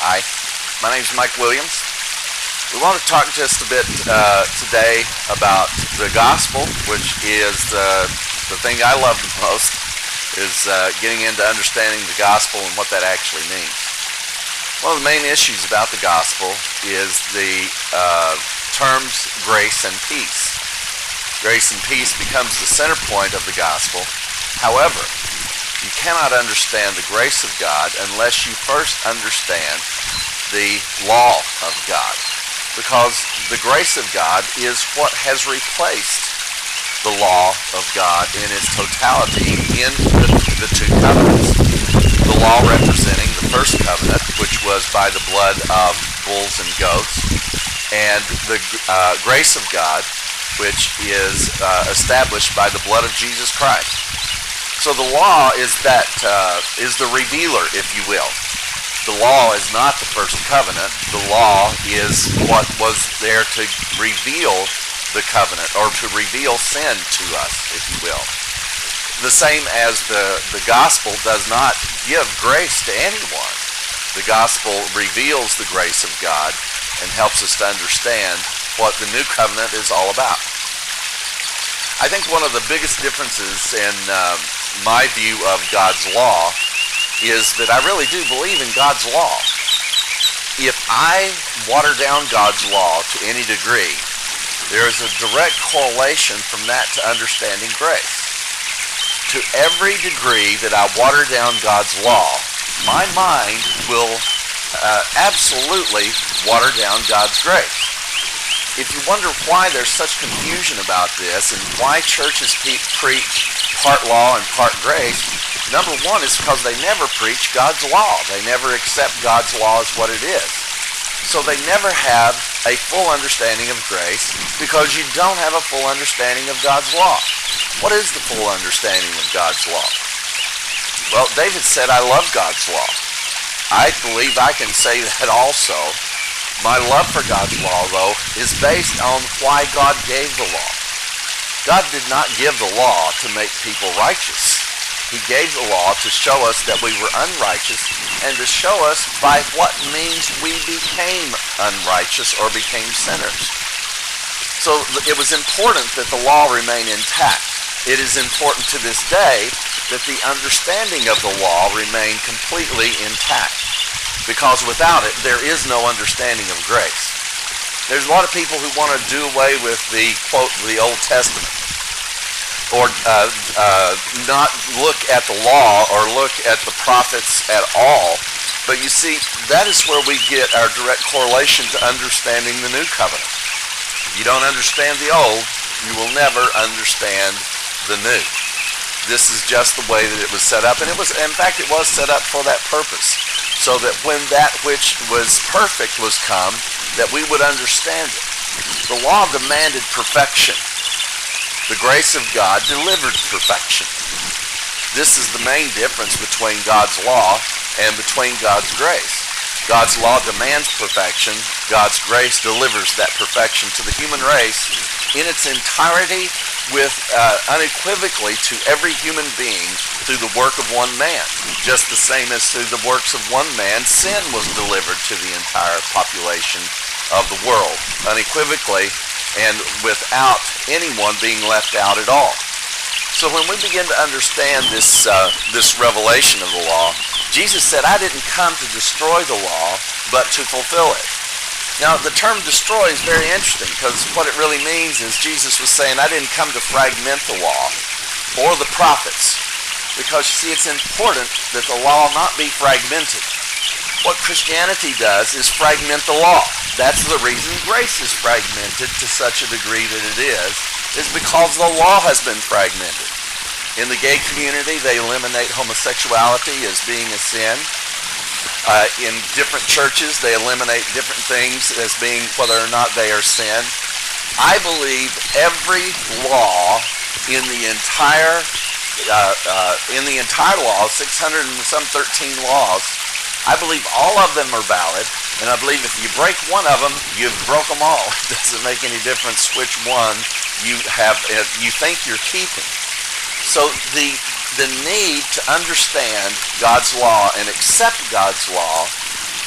Hi, my name is Mike Williams. We want to talk just a bit today about the gospel, which is the thing I love the most, is getting into understanding the gospel and what that actually means. One of the main issues about the gospel is the terms grace and peace. Grace and peace becomes the center point of the gospel. However, you cannot understand the grace of God unless you first understand the law of God, because the grace of God is what has replaced the law of God in its totality in the two covenants. The law representing the first covenant, which was by the blood of bulls and goats, and the grace of God, which is established by the blood of Jesus Christ. So the law is the revealer, if you will. The law is not the first covenant. The law is what was there to reveal the covenant, or to reveal sin to us, if you will. The same as the gospel does not give grace to anyone. The gospel reveals the grace of God and helps us to understand what the new covenant is all about. I think one of the biggest differences in my view of God's law is that I really do believe in God's law. If I water down God's law to any degree, there is a direct correlation from that to understanding grace. To every degree that I water down God's law, my mind will absolutely water down God's grace. If you wonder why there's such confusion about this and why churches preach part law and part grace, number one is because they never preach God's law. They never accept God's law as what it is. So they never have a full understanding of grace because you don't have a full understanding of God's law. What is the full understanding of God's law? Well, David said, I love God's law. I believe I can say that also. My love for God's law, though, is based on why God gave the law. God did not give the law to make people righteous. He gave the law to show us that we were unrighteous and to show us by what means we became unrighteous or became sinners. So it was important that the law remain intact. It is important to this day that the understanding of the law remain completely intact, because without it, there is no understanding of grace. There's a lot of people who want to do away with the, quote, the Old Testament, or not look at the law or look at the prophets at all. But you see, that is where we get our direct correlation to understanding the new covenant. If you don't understand the old, you will never understand the new. This is just the way that it was set up, and it was, in fact, it was set up for that purpose, so that when that which was perfect was come, that we would understand it. The law demanded perfection. The grace of God delivered perfection. This is the main difference between God's law and between God's grace. God's law demands perfection. God's grace delivers that perfection to the human race in its entirety, with unequivocally to every human being through the work of one man. Just the same as through the works of one man, sin was delivered to the entire population of the world, unequivocally, and without anyone being left out at all. So when we begin to understand this revelation of the law, Jesus said, I didn't come to destroy the law, but to fulfill it. Now, the term destroy is very interesting, because what it really means is Jesus was saying, I didn't come to fragment the law or the prophets, because, you see, it's important that the law not be fragmented. What Christianity does is fragment the law. That's the reason grace is fragmented to such a degree that it is because the law has been fragmented. In the gay community, they eliminate homosexuality as being a sin. In different churches, they eliminate different things as being whether or not they are sin. I believe every law in the entire law, 600 and some 13 laws, I believe all of them are valid, and I believe if you break one of them, you've broke them all. It doesn't make any difference which one you think you're keeping. So the need to understand God's law and accept God's law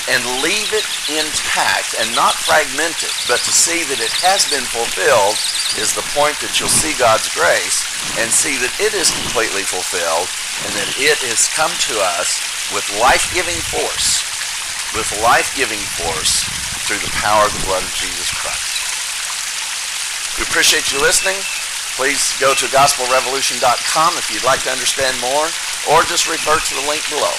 and leave it intact and not fragmented, but to see that it has been fulfilled is the point that you'll see God's grace and see that it is completely fulfilled and that it has come to us with life-giving force, through the power of the blood of Jesus Christ. We appreciate you listening. Please go to gospelrevolution.com if you'd like to understand more, or just refer to the link below.